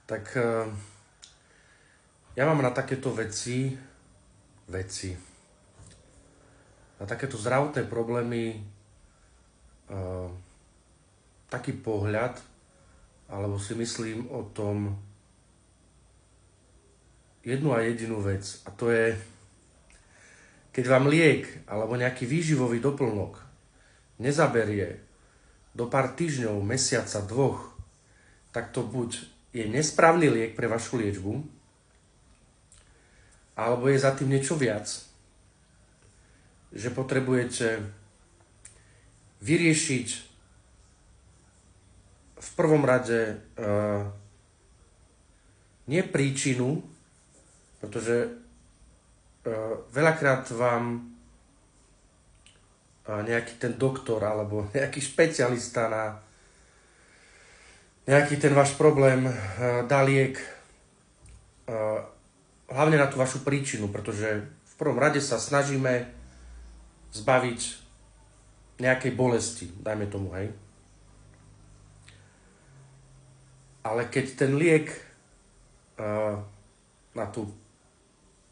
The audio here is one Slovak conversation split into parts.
Tak ja mám na takéto veci, na takéto zdravotné problémy taký pohľad, alebo si myslím o tom jednu a jedinú vec. A to je, keď vám liek alebo nejaký výživový doplnok nezaberie do pár týždňov, mesiaca, dvoch, tak to buď je nesprávny liek pre vašu liečbu, alebo je za tým niečo viac, že potrebujete vyriešiť v prvom rade nie príčinu, pretože veľakrát vám nejaký ten doktor alebo nejaký špecialista na nejaký ten váš problém dá liek hlavne na tú vašu príčinu, pretože v prvom rade sa snažíme zbaviť nejakej bolesti, dajme tomu, hej. Ale keď ten liek na tú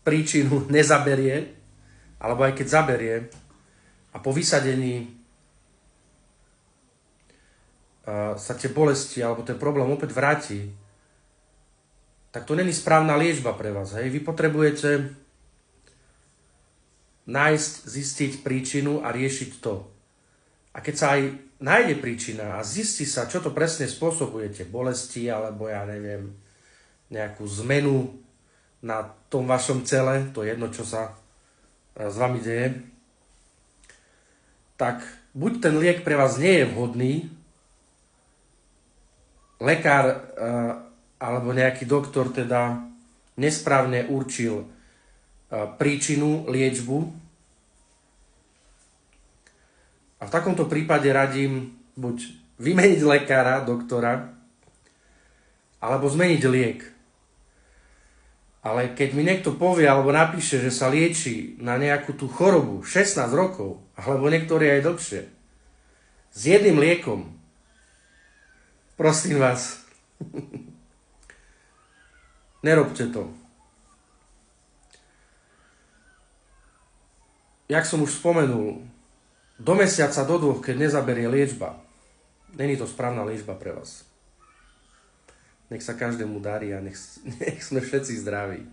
príčinu nezaberie, alebo aj keď zaberie a po vysadení sa tie bolesti alebo ten problém opäť vráti, tak to není správna liečba pre vás. Hej? Vy potrebujete nájsť, zistiť príčinu a riešiť to. A keď sa aj nájde príčina a zistí sa, čo to presne spôsobujete, bolesti alebo ja neviem, nejakú zmenu na tom vašom tele, to je jedno, čo sa s vami deje, tak buď ten liek pre vás nie je vhodný, lekár alebo nejaký doktor teda nesprávne určil príčinu, liečbu. A v takomto prípade radím buď vymeniť lekára, doktora, alebo zmeniť liek. Ale keď mi niekto povie alebo napíše, že sa lieči na nejakú tú chorobu 16 rokov, alebo niektorí aj dlhšie, s jedným liekom, prosím vás, nerobte to. Jak som už spomenul, do mesiaca, do dvoch, keď nezaberie liečba, není to správna liečba pre vás. Nech sa každému darí a nech sme všetci zdraví.